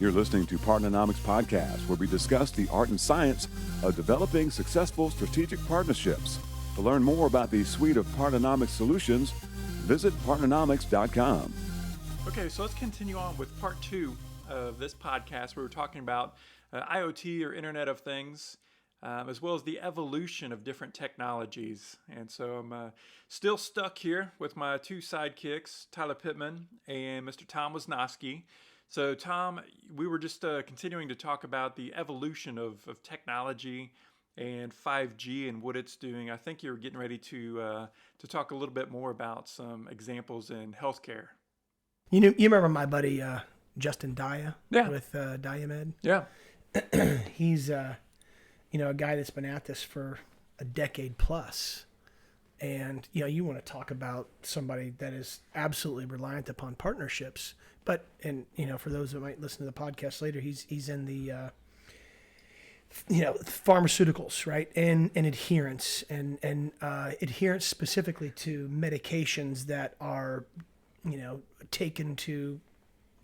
You're listening to Partnernomics Podcast, where we discuss the art and science of developing successful strategic partnerships. To learn more about the suite of Partnernomics solutions, visit partnernomics.com. Okay, so let's continue on with part two of this podcast. We were talking about IoT, or Internet of Things, as well as the evolution of different technologies. And so I'm still stuck here with my two sidekicks, Tyler Pittman and Mr. Tom Wisnasky. So Tom, we were just continuing to talk about the evolution of technology and 5G and what it's doing. I think you're getting ready to talk a little bit more about some examples in healthcare. You remember my buddy Justin Daya? Yeah. With Diamed? Yeah. He's a guy that's been at this for a decade plus. And you want to talk about somebody that is absolutely reliant upon partnerships. But for those that might listen to the podcast later, he's in the pharmaceuticals, right? And adherence and adherence specifically to medications that are taken to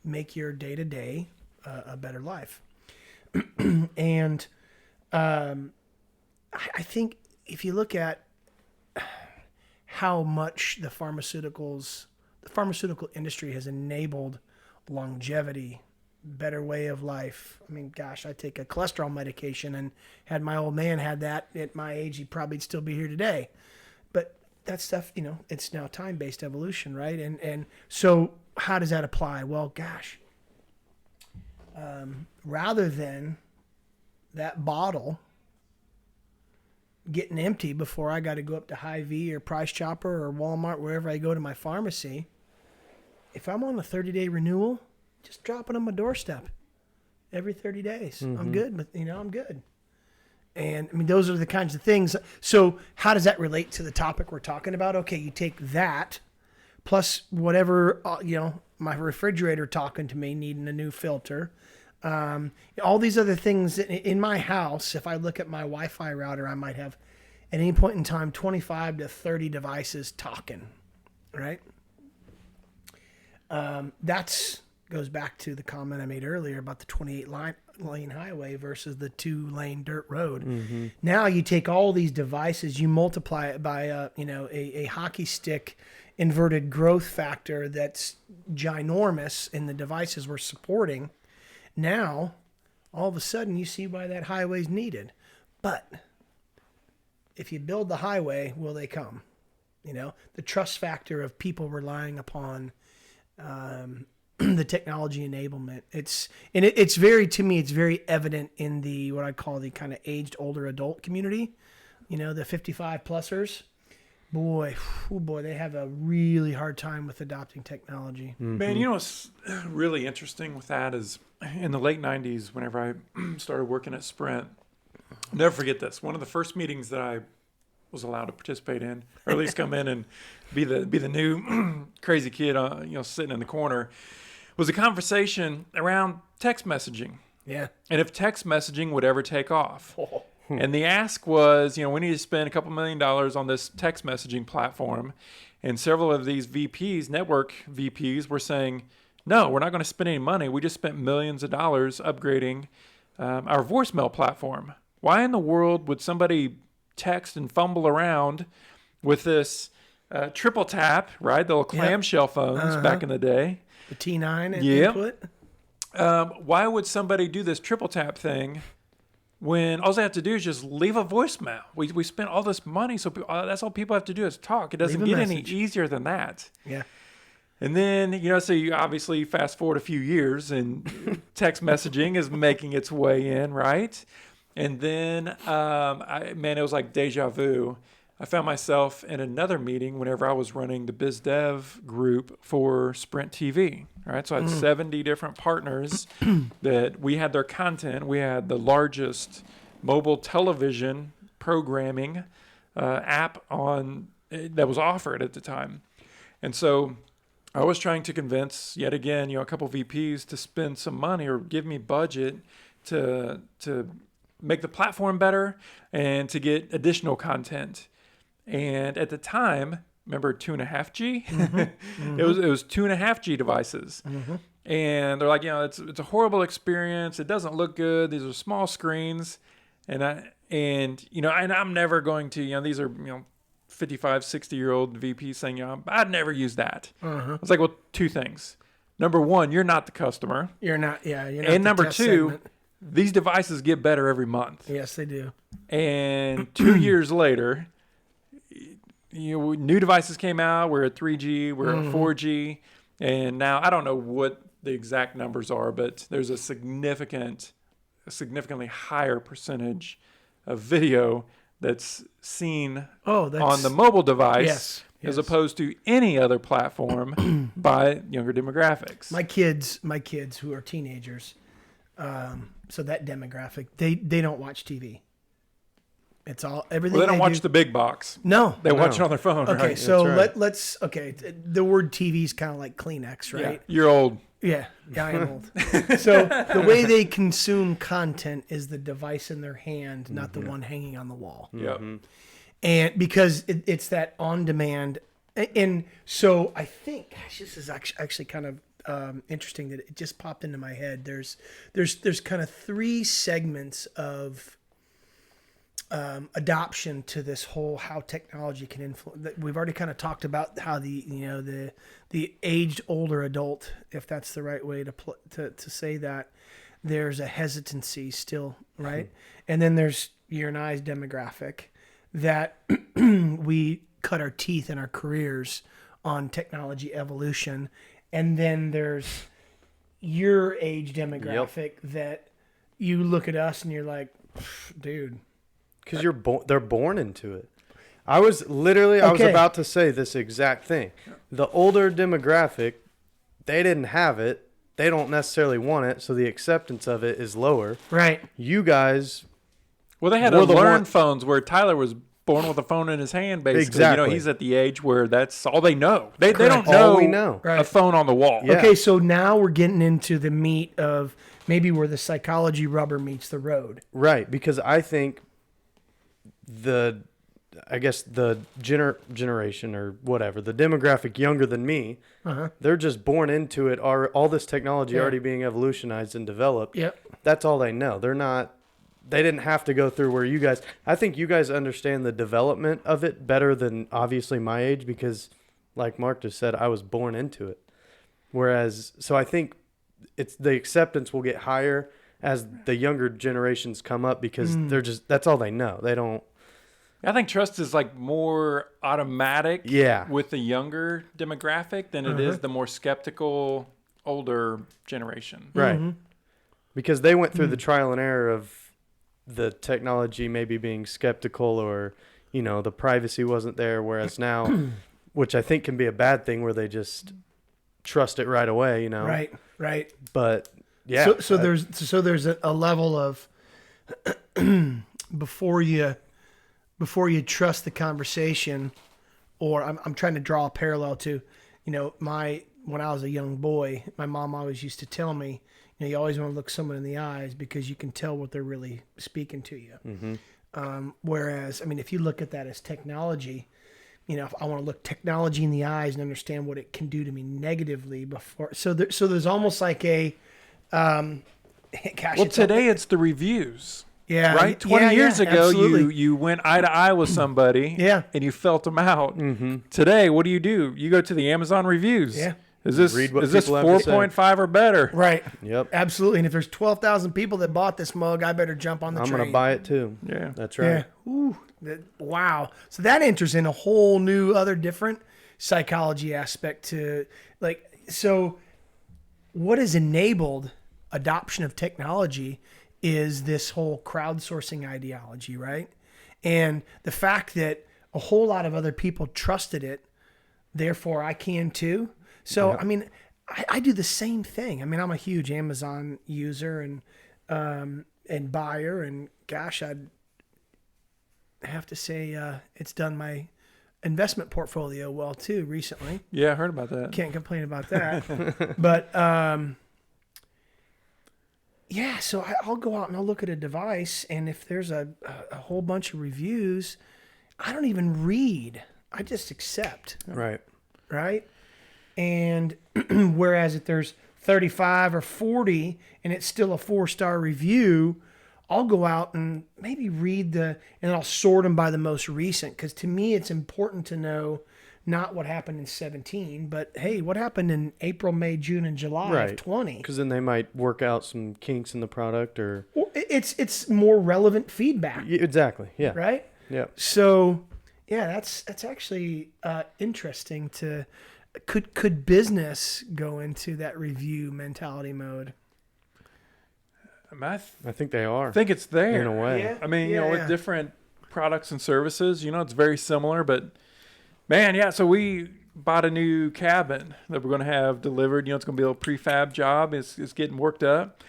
make your day-to-day a better life. And I think if you look at how much the pharmaceutical industry has enabled longevity, better way of life. I mean, gosh, I take a cholesterol medication, and had my old man had that at my age, he'd probably still be here today. But that stuff, it's now time-based evolution, right? And so how does that apply? Well, gosh, rather than that bottle getting empty before I got to go up to Hy-Vee or Price Chopper or Walmart, wherever I go to my pharmacy, if I'm on a 30-day renewal, just drop it on my doorstep every 30 days. Mm-hmm. I'm good. I'm good. And I mean, those are the kinds of things. So how does that relate to the topic we're talking about? Okay, you take that plus whatever, my refrigerator talking to me, needing a new filter. All these other things in my house. If I look at my Wi-Fi router, I might have at any point in time 25 to 30 devices talking, right? That's goes back to the comment I made earlier about the 28-lane highway versus the 2-lane dirt road. Mm-hmm. Now you take all these devices, you multiply it by a hockey stick inverted growth factor that's ginormous in the devices we're supporting. Now, all of a sudden, you see why that highway is needed. But if you build the highway, will they come? The trust factor of people relying upon the technology enablement. It's very evident in the what I call the kind of aged older adult community. The 55-plussers. Boy, they have a really hard time with adopting technology. Mm-hmm. Man, what's really interesting with that is in the late 90s, whenever I started working at Sprint, I'll never forget this. One of the first meetings that I was allowed to participate in, or at least come in and be the new crazy kid, sitting in the corner, was a conversation around text messaging. Yeah. And if text messaging would ever take off. Oh. And the ask was, we need to spend $2 million on this text messaging platform. And several of these VPs, network VPs, were saying, no, we're not going to spend any money. We just spent millions of dollars upgrading our voicemail platform. Why in the world would somebody text and fumble around with this triple tap, right? The little clamshell phones back in the day. The T9 input. Why would somebody do this triple tap thing when all they have to do is just leave a voicemail? We spent all this money, so that's all people have to do is talk. It doesn't get any easier than that. Yeah. And then, so you obviously fast forward a few years and text messaging is making its way in, right? And then, it was like deja vu. I found myself in another meeting whenever I was running the biz dev group for Sprint TV, right? So I had 70 different partners that we had their content. We had the largest mobile television programming app that was offered at the time. And so I was trying to convince, yet again, a couple VPs to spend some money or give me budget to make the platform better and to get additional content. And at the time, remember 2.5G? Mm-hmm. Mm-hmm. It was 2.5G devices. Mm-hmm. And they're like, it's a horrible experience. It doesn't look good. These are small screens. And I'm never going to, these are, 55, 60-year-old VPs saying, I'd never use that. I was like, well, two things. Number one, you're not the customer. You're not. You're not. And the number test two, segment. these devices get better every month. Yes, they do. And 2 years later, new devices came out. We're at 3G, we're at 4G, and now I don't know what the exact numbers are, but there's a significantly higher percentage of video that's seen on the mobile device as opposed to any other platform by younger demographics. My kids who are teenagers, so that demographic, they don't watch TV. It's all everything. Well, they don't watch do. the big box. No, they watch it on their phone. Okay, right? so right. let's. Okay, the word TV is kind of like Kleenex, right? Yeah, you're old. Yeah, I am old. So the way they consume content is the device in their hand, not the one hanging on the wall. Yep. And because it's that on demand, and so I think this is actually kind of interesting that it just popped into my head. There's kind of three segments of adoption to this whole how technology can influence. We've already kind of talked about how the aged older adult, if that's the right way to say that, there's a hesitancy still, right? And then there's your and I's demographic that we cut our teeth in our careers on technology evolution, and then there's your age demographic that you look at us and you're like, dude. Because they're born into it. I was about to say this exact thing. The older demographic, they didn't have it. They don't necessarily want it, so the acceptance of it is lower. Right. You guys... Well, they had to learn phones where Tyler was born with a phone in his hand, basically. Exactly. He's at the age where that's all they know. They don't know, all we know. A phone on the wall. Yeah. Okay, so now we're getting into the meat of maybe where the psychology rubber meets the road. Right, because I think the generation or whatever, the demographic younger than me, they're just born into it. All this technology already being evolutionized and developed. Yep. That's all they know. They didn't have to go through where you guys, I think you guys understand the development of it better than obviously my age, because like Mark just said, I was born into it. So I think the acceptance will get higher as the younger generations come up, because that's all they know. They don't. I think trust is like more automatic with the younger demographic than it is the more skeptical older generation. Right. Mm-hmm. Because they went through the trial and error of the technology maybe being skeptical, or, the privacy wasn't there. Whereas now, which I think can be a bad thing, where they just trust it right away, Right. But yeah. So there's a level of before you trust the conversation, or I'm trying to draw a parallel to, when I was a young boy, my mom always used to tell me, you always want to look someone in the eyes because you can tell what they're really speaking to you. Mm-hmm. Whereas, if you look at that as technology, if I want to look technology in the eyes and understand what it can do to me negatively before. So there's almost like a, today it's the reviews. Yeah. Right? 20 years ago, absolutely. you went eye to eye with somebody and you felt them out. Mm-hmm. Today, what do? You go to the Amazon reviews. Yeah. Is this 4.5 or better? Right. Yep. Absolutely. And if there's 12,000 people that bought this mug, I better jump on the train. I'm going to buy it too. Yeah. That's right. Yeah. Ooh, wow. So that enters in a whole new other different psychology aspect to so what has enabled adoption of technology is this whole crowdsourcing ideology, right? And the fact that a whole lot of other people trusted it, therefore I can too. So, Yep. I do the same thing. I'm a huge Amazon user and buyer, and gosh, I'd have to say it's done my investment portfolio well too recently. Yeah, I heard about that. Can't complain about that. But so I'll go out and I'll look at a device, and if there's a whole bunch of reviews, I don't even read. I just accept. Right. Right? And whereas if there's 35 or 40 and it's still a 4-star review, I'll go out and maybe read and I'll sort them by the most recent. Because to me, it's important to know not what happened in 17, but hey, what happened in April, May, June, and July of 20? Because then they might work out some kinks in the product, or it's more relevant feedback. Exactly. Yeah. Right. Yeah. So yeah, that's actually interesting. Could business go into that review mentality mode? I think they are. I think it's there in a way. Yeah. I mean, with different products and services, it's very similar, but man, yeah. So we bought a new cabin that we're going to have delivered. It's going to be a little prefab job. It's getting worked up.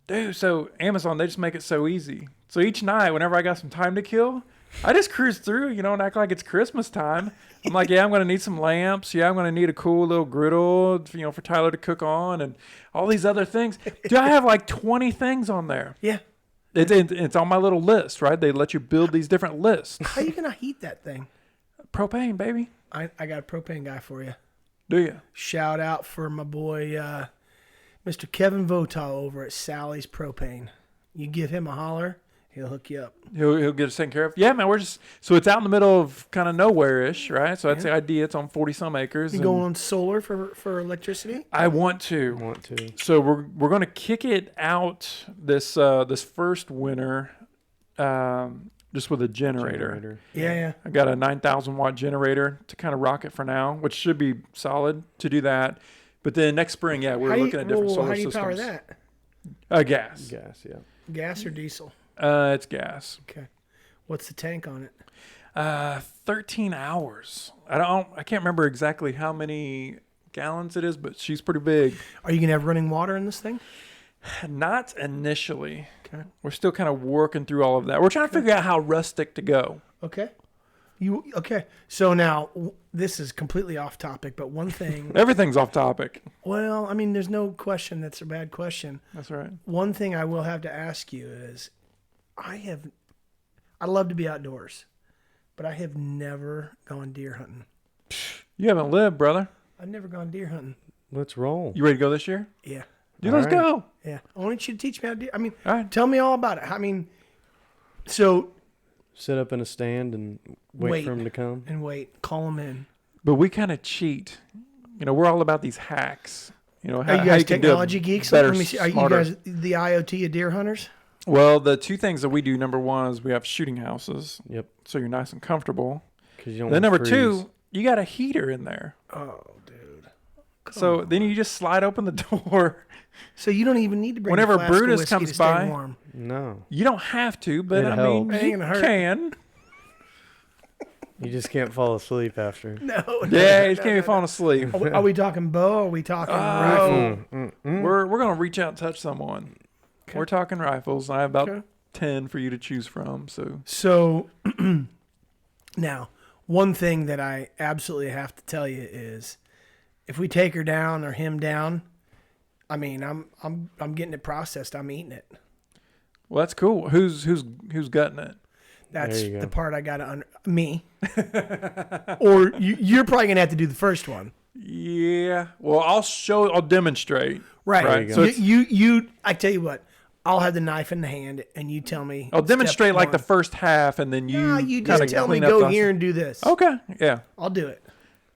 Dude, so Amazon, they just make it so easy. So each night, whenever I got some time to kill, I just cruise through, and act like it's Christmas time. I'm like, yeah, I'm going to need some lamps. Yeah, I'm going to need a cool little griddle, for Tyler to cook on and all these other things. Dude, I have like 20 things on there. Yeah. It's on my little list, right? They let you build these different lists. How are you going to heat that thing? Propane, baby. I got a propane guy for you. Do you? Shout out for my boy, Mr. Kevin Votaw over at Sally's Propane. You give him a holler, he'll hook you up. He'll get us taken care of. Yeah, man. So it's out in the middle of kind of nowhere-ish, right? So that's the idea. It's on 40-some acres. You going on solar for electricity? I want to. So we're going to kick it out this first winter, just with a generator. Yeah. I got a 9,000 watt generator to kind of rock it for now, which should be solid to do that. But then next spring, we're looking at different solar systems. How do you power that? Gas. Gas, yeah. Gas or diesel? It's gas. Okay. What's the tank on it? 13 hours. I can't remember exactly how many gallons it is, but she's pretty big. Are you gonna have running water in this thing? Not initially. Okay. We're still kind of working through all of that. We're trying to figure out how rustic to go. Okay. Okay. So now this is completely off topic, but one thing. Everything's off topic. Well, I mean, there's no question that's a bad question. That's right. One thing I will have to ask you is, I love to be outdoors, but I have never gone deer hunting. You haven't lived, brother. I've never gone deer hunting. Let's roll. You ready to go this year? Yeah. Dude, let's go. Yeah. I want you to teach me how to deer. I mean, All right. Tell me all about it. I mean, so. Sit up in a stand and wait for him to come. And wait. Call him in. But we kind of cheat. We're all about these hacks. How are you guys you can technology do geeks? better, Let me see. Are smarter. you guys the IOT of deer hunters? Well, the two things that we do, number one is we have shooting houses. Yep. So you're nice and comfortable. 'Cause you don't Then wanna number freeze. two, you got a heater in there. Oh, dude. So then you just slide open the door. So you don't even need to bring Whenever a flask of Brutus whiskey comes to stay by- warm. No. You don't have to, but It I helps. mean, It ain't you gonna hurt. can. You just can't fall asleep after. No. Yeah, you can't be falling asleep. Are we talking bow? Or are we talking rifle? We're gonna reach out and touch someone. Okay. We're talking rifles. And I have about Okay. 10 for you to choose from. So now, one thing that I absolutely have to tell you is, if we take her down or him down, I mean, I'm getting it processed. I'm eating it. Well, that's cool. Who's gutting it? That's There you go. the part I got to me. Or you're probably gonna have to do the first one. Yeah. Well, I'll demonstrate. Right. Right. you So go. it's, You. I tell you what. I'll have the knife in the hand, and you tell me. I'll demonstrate step like the one. first half, and then you. No, you kinda just tell me clean up go the- here and do this. Okay. Yeah. I'll do it.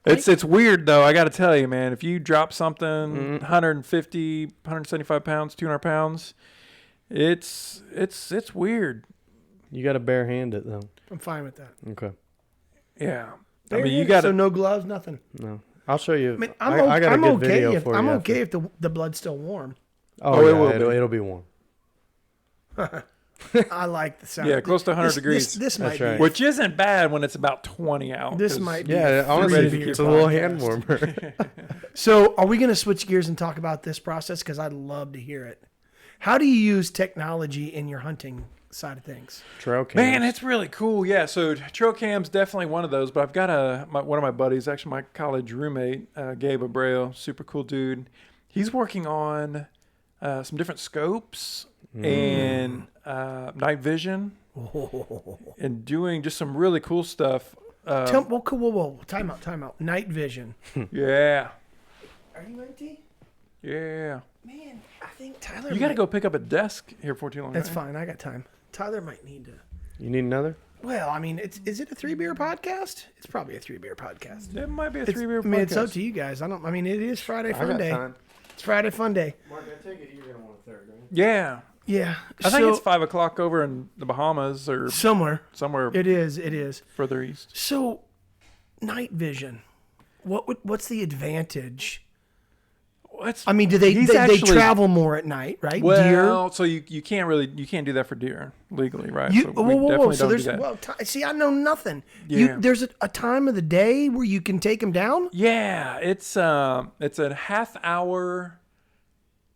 It's weird though. I got to tell you, man. If you drop something 150, 175 pounds, 200 pounds, it's weird. You got to bare hand it though. I'm fine with that. Okay. Yeah. I There mean, it you is. got So to. no gloves, nothing. No. I'll show you. I mean, I got a I'm good okay video if for I'm you. okay if the blood's still warm. Oh, it yeah, will be. it'll be warm. I like the sound. Yeah, close to 100 degrees. This might That's be. right. Which isn't bad when it's about 20 out. This 'cause- might be. Yeah, a honestly, three-beer it's a little podcast. hand warmer. So, are we going to switch gears and talk about this process? Because I'd love to hear it. How do you use technology in your hunting side of things? Trail cams. Man, it's really cool. Yeah, so trail cam's definitely one of those. But I've got one of my buddies, actually my college roommate, Gabe Abreu, super cool dude. He's working on some different scopes and night vision and doing just some really cool stuff. Whoa. Time out. Night vision. Yeah. Are you empty? Yeah. Man, I think Tyler. You got to might- go pick up a desk here before too long. That's right? fine. I got time. Tyler might need to. You need another? Well, I mean, is it a 3-beer podcast? It's probably a 3-beer podcast. It might be a It's, 3-beer I mean, it's up podcast. to you guys. I mean, it is Friday I Fun got Day. time. It's Friday Fun Day. Mark, I take it you're gonna want a third, right? Yeah. Yeah. I think so, it's 5 o'clock over in the Bahamas or somewhere. somewhere It is. It is. further east. So, night vision. What's the advantage? I mean, do they He's they actually- travel more at night, right? Well, so you can't do that for deer legally, right? You, so whoa, we whoa, whoa. definitely So don't do there's that. well, see, I know nothing. Yeah. There's a time of the day where you can take them down. Yeah, it's a half hour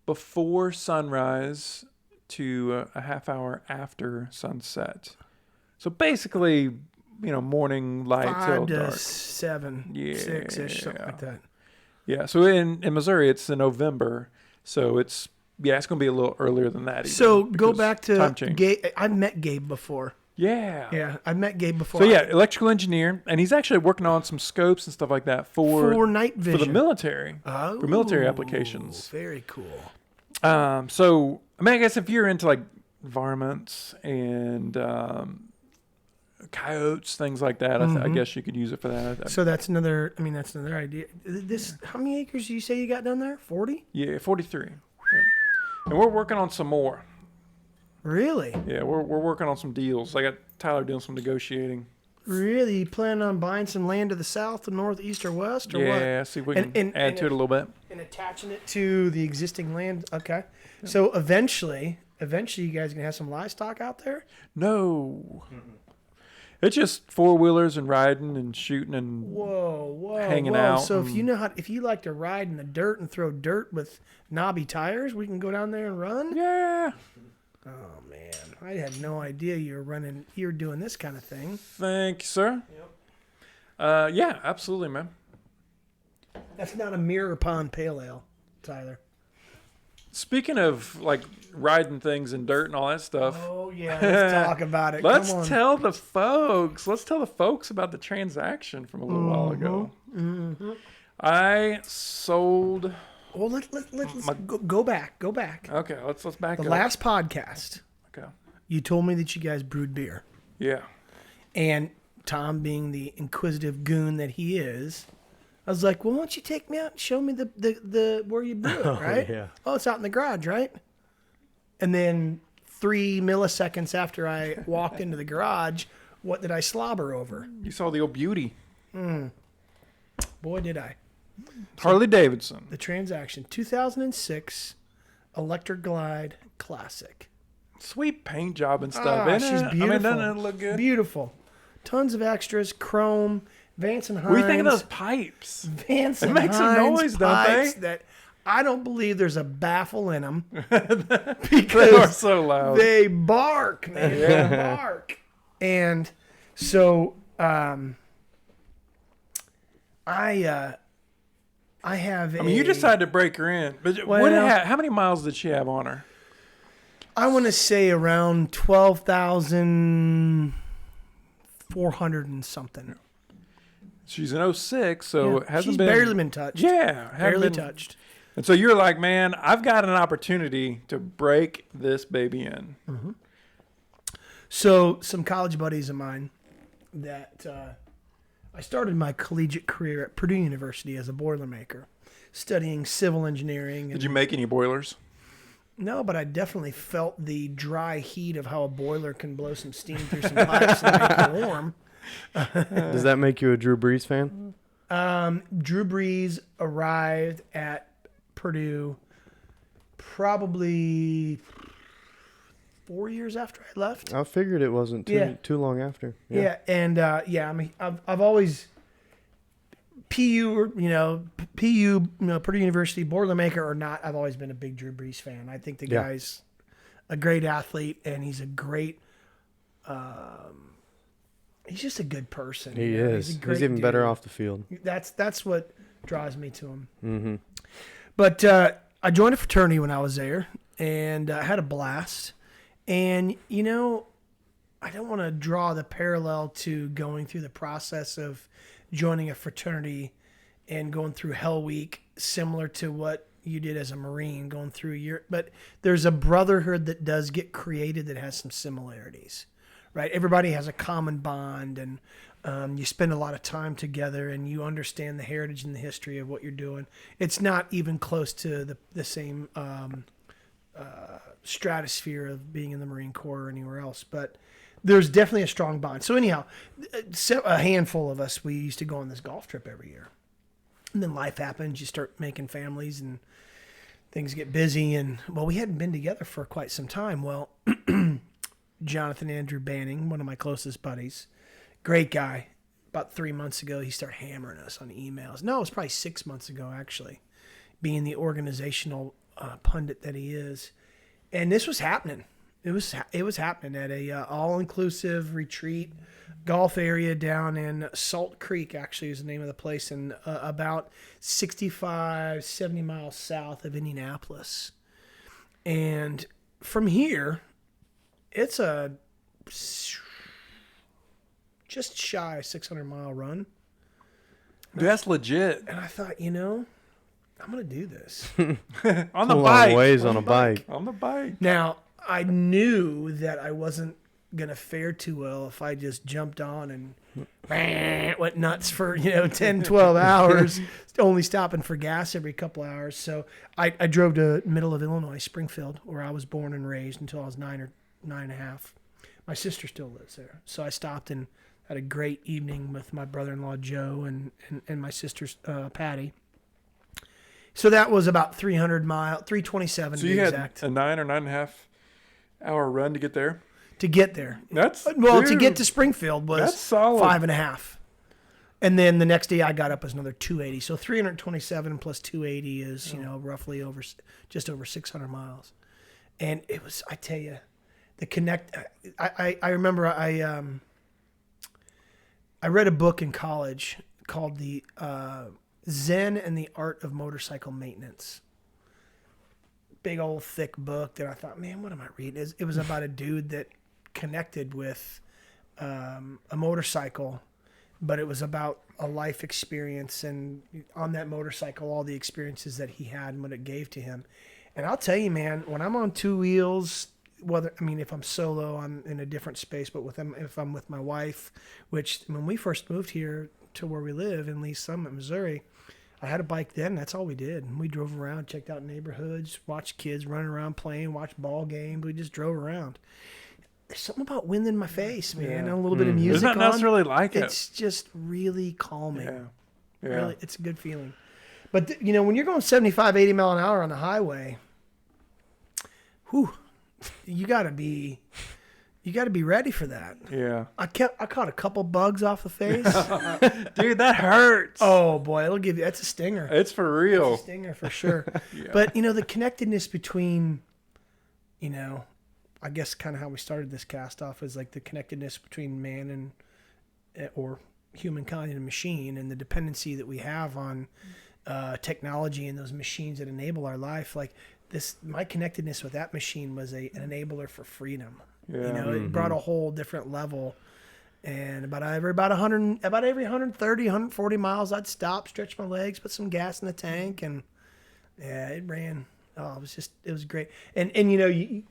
before sunrise to a half hour after sunset. So basically, morning light till 5 to dark. 7, 6-ish, something like that. Yeah. So in Missouri, it's in November. So it's going to be a little earlier than that. Even, So go because back to time change. Gabe. I've met Gabe before. Yeah. Yeah, I've met Gabe before. So yeah, electrical engineer, and he's actually working on some scopes and stuff like that for night vision. for the military, for military Oh, applications. Very cool. So I mean, I guess if you're into like varmints and coyotes, things like that, I guess you could use it for that. So that's another. I mean, that's another idea. This. How many acres do you say you got down there? 40. Yeah, 43. Yeah. And we're working on some more. Really? Yeah, we're working on some deals. I got Tyler doing some negotiating. Really? You plan on buying some land to the south, the north, east, or west, or what? Yeah, see if we can add to it a little bit. And attaching it to the existing land. Okay. So eventually, you guys gonna have some livestock out there. No. It's just 4-wheelers and riding and shooting and Whoa, hanging whoa. out So if and- you know how, if you like to ride in the dirt and throw dirt with knobby tires, we can go down there and run. yeah. Oh man, I had no idea you were doing this kind of thing. Thank you, sir. Yep. Yeah, absolutely, man. That's not a Mirror Pond Pale Ale, Tyler. Speaking of like riding things in dirt and all that stuff, Oh yeah, let's talk about it. let's Come on. tell the folks about the transaction from a little while ago. I sold. Well, let's go back. Okay, let's back The up. last podcast, Okay. you told me that you guys brewed beer, Yeah. and Tom, being the inquisitive goon that he is, I was like, "Well, why don't you take me out and show me the where you brew it, right? yeah. Oh, it's out in the garage, right?" And then 3 milliseconds after I walked into the garage, what did I slobber over? You saw the old beauty, Boy, did I. Harley Davidson. The transaction, 2006 Electric Glide Classic. Sweet paint job and stuff. Ah, isn't she's it? beautiful. I mean, doesn't it look good? Beautiful. Tons of extras, chrome, Vance and Hines. What do you think of those pipes? Vance It and makes a Hines noise, don't pipes they? That I don't believe there's a baffle in them They are because so loud. they bark, man. They bark. And so I have I mean, you decided to break her in, but Well- how many miles did she have on her? I want to say around 12,400 and something. She's an 06, so it hasn't She's been barely been touched. Yeah, barely been, touched. And so you're like, man, I've got an opportunity to break this baby in. So some college buddies of mine that I started my collegiate career at Purdue University as a boilermaker, studying civil engineering. Did you make any boilers? No, but I definitely felt the dry heat of how a boiler can blow some steam through some pipes and make it warm. Does that make you a Drew Brees fan? Drew Brees arrived at Purdue probably 4 years after I left. I figured it wasn't too long after. Yeah, and I mean, I've always PU, Purdue University, Boilermaker or not, I've always been a big Drew Brees fan. I think the guy's a great athlete, and he's a great. He's just a good person. He you know? is. He's a great He's even better dude. off the field. That's what draws me to him. Mm-hmm. But I joined a fraternity when I was there, and I had a blast. And I don't want to draw the parallel to going through the process of joining a fraternity and going through Hell Week, similar to what you did as a Marine going through your, but there's a brotherhood that does get created that has some similarities, right? Everybody has a common bond, and you spend a lot of time together, and you understand the heritage and the history of what you're doing. It's not even close to the same stratosphere of being in the Marine Corps or anywhere else, but there's definitely a strong bond. So anyhow, a handful of us, we used to go on this golf trip every year. And then life happens, you start making families and things get busy. And, well, we hadn't been together for quite some time. Well, Jonathan Andrew Banning, one of my closest buddies, great guy. About 3 months ago, he started hammering us on emails. No, it was probably 6 months ago, actually, being the organizational pundit that he is. And this was happening. It was happening at a all-inclusive retreat golf area down in Salt Creek, actually is the name of the place, and about 65, 70 miles south of Indianapolis. And from here, it's a just shy 600-mile run. Dude, that's legit. And I thought, I'm going to do this. On the a long bike. ways on a bike. On the bike. Now, I knew that I wasn't going to fare too well if I just jumped on and went nuts for, 10, 12 hours, only stopping for gas every couple hours. So I drove to middle of Illinois, Springfield, where I was born and raised until I was 9 or 9.5. My sister still lives there. So I stopped and had a great evening with my brother-in-law, Joe, and my sister, Patty. So that was about 327 So to be you exact. had a 9 or 9.5 hour run to get there? To get there. Dude, to get to Springfield was that's solid. 5.5. And then the next day I got up as another 280. So 327 plus 280 is, roughly just over 600 miles. And it was, I tell you, I remember I read a book in college called the Zen and the Art of Motorcycle Maintenance. Big old thick book that I thought, man, what am I reading? It was about a dude that connected with a motorcycle, but it was about a life experience, and on that motorcycle, all the experiences that he had and what it gave to him. And I'll tell you, man, when I'm on two wheels, if I'm solo, I'm in a different space, but if I'm with my wife, which when we first moved here to where we live in Lee Summit, Missouri, I had a bike then. That's all we did. And we drove around, checked out neighborhoods, watched kids running around playing, watched ball games. We just drove around. There's something about wind in my face, man, and a little bit of music. There's nothing else really like it. It's just really calming. Yeah. Really, it's a good feeling. But, when you're going 75, 80 mile an hour on the highway, you got to be ready for that. Yeah. I caught a couple bugs off the face. Dude, that hurts. Oh boy, that's a stinger. It's for real. It's a stinger for sure. Yeah. But the connectedness between, I guess kind of how we started this cast off is like the connectedness between man or humankind and machine, and the dependency that we have on technology and those machines that enable our life. Like my connectedness with that machine was an enabler for freedom. Yeah. It brought a whole different level. And about every 130, 140 miles, I'd stop, stretch my legs, put some gas in the tank, and it ran. Oh, it was great. And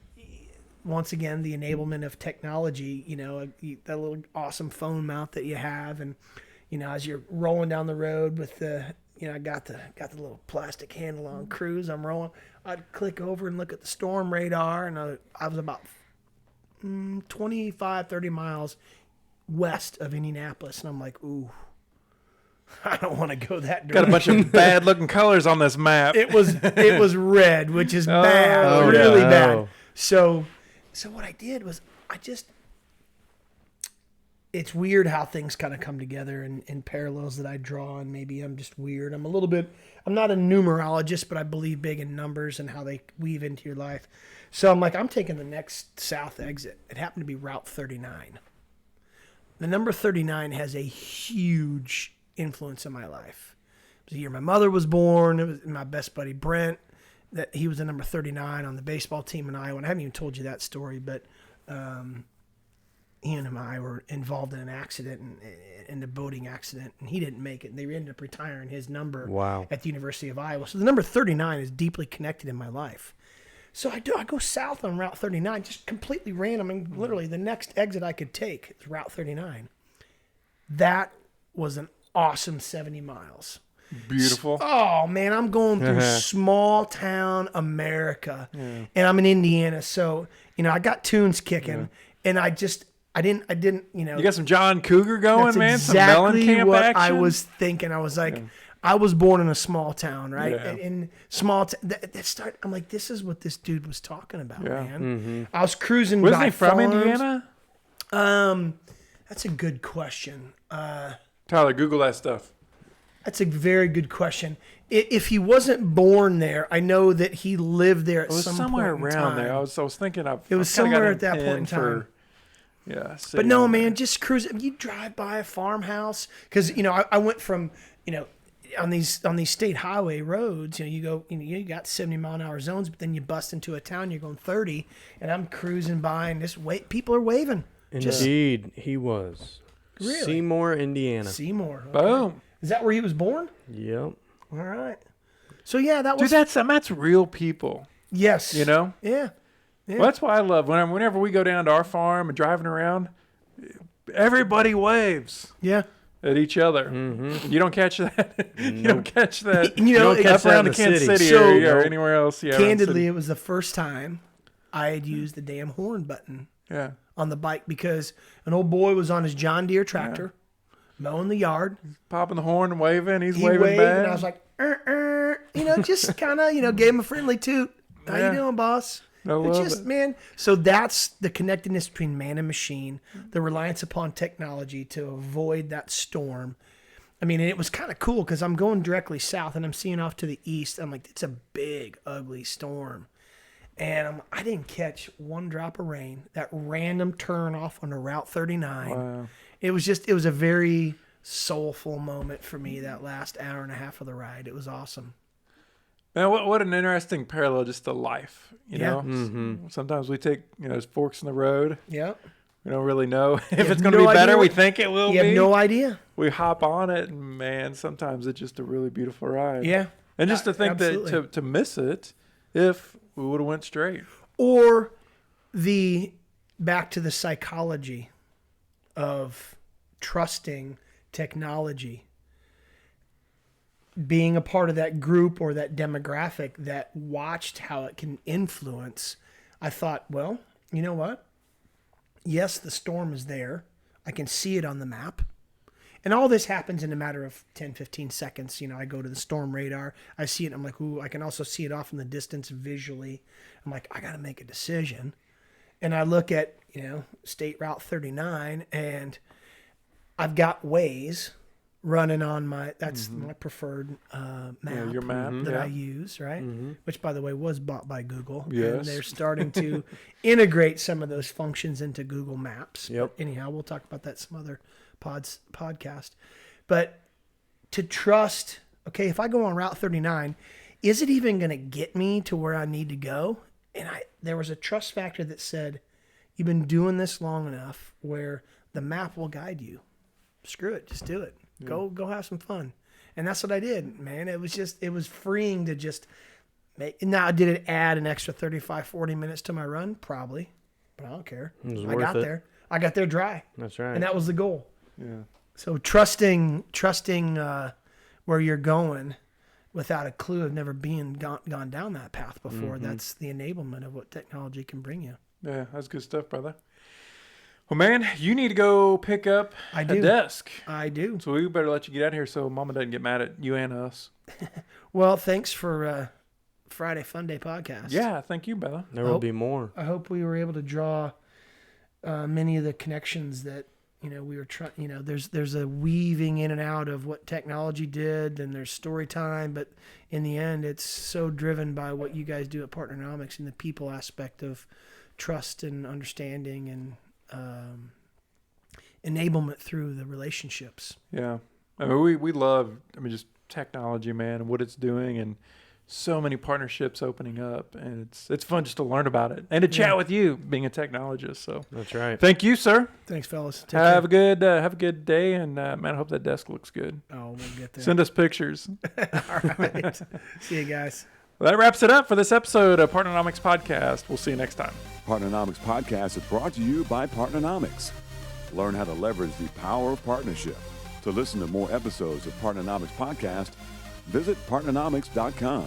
once again, the enablement of technology, that little awesome phone mount that you have, and as you're rolling down the road with the, I got the little plastic handle on cruise, I'm rolling, I'd click over and look at the storm radar, and I was about 25, 30 miles west of Indianapolis, and I'm like, ooh, I don't want to go that direction. Got a bunch of bad looking colors on this map. It was red, which is bad, really bad. So what I did was it's weird how things kind of come together in parallels that I draw, and maybe I'm just weird. I'm not a numerologist, but I believe big in numbers and how they weave into your life. So I'm like, I'm taking the next south exit. It happened to be Route 39. The number 39 has a huge influence in my life. It was the year my mother was born. It was my best buddy, Brent, that he was the number 39 on the baseball team in Iowa. And I haven't even told you that story, but he and I were involved in an accident, in a boating accident, and he didn't make it. And they ended up retiring his number Wow. at the University of Iowa. So the number 39 is deeply connected in my life. So I go south on Route 39, just completely random, and literally the next exit I could take is Route 39. That was an awesome 70 miles. Beautiful. Oh man, I'm going through small town America, and I'm in Indiana, so I got tunes kicking, and I didn't. You got some John Cougar going, That's man. exactly some Mellencamp what action. I was thinking. I was like, I was born in a small town, right? Yeah. In small I'm like, this is what this dude was talking about, Yeah. man. I was cruising. Wasn't by he from farms. Indiana? That's a good question. Tyler, Google that stuff. That's a very good question. If he wasn't born there, I know that he lived there at It was some somewhere point in around time. there. I was thinking of. It was I've kinda got somewhere him at that point in pinned time. Yeah. But no, man, just cruising. You drive by a farmhouse because I went from on these state highway roads. You go, you got 70-mile-an-hour zones, but then you bust into a town, you're going 30, and I'm cruising by, and people are waving. Indeed, he was. Really? Seymour, Indiana. Seymour. Okay. Boom. Is that where he was born? Yep. All right. So yeah, that was. Dude, that's real people. Yes. Yeah. Yeah. Well, that's why I love whenever we go down to our farm and driving around, everybody waves Yeah. at each other. Mm-hmm. You don't catch that. You don't catch that. You know, don't catch that around in to the Kansas city. City So- or anywhere else. Yeah, around the Candidly, city. it was the first time I had used the damn horn button Yeah. on the bike because an old boy was on his John Deere tractor mowing the yard. Popping the horn and waving. He's He waving waved, back. and I was like, just kind of, gave him a friendly toot. How Yeah. you doing, boss? I love Just, it. man. So that's the connectedness between man and machine, the reliance upon technology to avoid that storm. I mean, and it was kind of cool because I'm going directly south and I'm seeing off to the east. I'm like, it's a big, ugly storm. And I didn't catch one drop of rain. That random turn off on the Route 39. Wow. It was a very soulful moment for me, that last hour and a half of the ride. It was awesome. Man, what an interesting parallel just to life. You Yeah. know, Mm-hmm. sometimes we take there's forks in the road. Yep. We don't really know if have it's going to no be better. idea We what- think it will You be. have no idea. We hop on it, and man, sometimes it's just a really beautiful ride. Yeah. And just to think Absolutely. that to miss it, if we would have went straight. Or back to the psychology of trusting technology, being a part of that group or that demographic that watched how it can influence. I thought, well, you know what? Yes, the storm is there. I can see it on the map. And all this happens in a matter of 10, 15 seconds. I go to the storm radar. I see it. And I'm like, ooh, I can also see it off in the distance visually. I'm like, I got to make a decision. And I look at, State Route 39, and I've got Waze running on my preferred map, your map, that yeah. I use, right? Which, by the way, was bought by Google. Yes. And they're starting to integrate some of those functions into Google Maps. Yep. But anyhow, we'll talk about that some other podcast. But to trust, okay, if I go on Route 39, is it even going to get me to where I need to go? And there was a trust factor that said, you've been doing this long enough where the map will guide you. Screw it. Just do it. Go have some fun. And that's what I did, man. It was freeing to just make. Now, did it add an extra 35, 40 minutes to my run? Probably. But I don't care. was I worth got it. there. I got there dry. That's right. And that was the goal. Yeah. So trusting where you're going without a clue of never gone down that path before. That's the enablement of what technology can bring you. Yeah, that's good stuff, brother. Well, man, you need to go pick up I a do. desk. I do. So we better let you get out of here so Mama doesn't get mad at you and us. Well, thanks for Friday Fun Day podcast. Yeah, thank you, brother. There will be more. I hope we were able to draw many of the connections that we were trying. There's a weaving in and out of what technology did, and there's story time, but in the end, it's so driven by what you guys do at Partnernomics and the people aspect of trust and understanding and enablement through the relationships. Yeah. I mean, we love, just technology, man, and what it's doing. And so many partnerships opening up, and it's fun just to learn about it and to chat with you, being a technologist. So That's right. thank you, sir. Thanks, fellas. Take Have care. a good day, and man, I hope that desk looks good. Oh, we'll get there. Send us pictures. All right. See you guys. Well, that wraps it up for this episode of Partnernomics Podcast. We'll see you next time. Partnernomics Podcast is brought to you by Partnernomics. Learn how to leverage the power of partnership. To listen to more episodes of Partnernomics Podcast, visit partnernomics.com.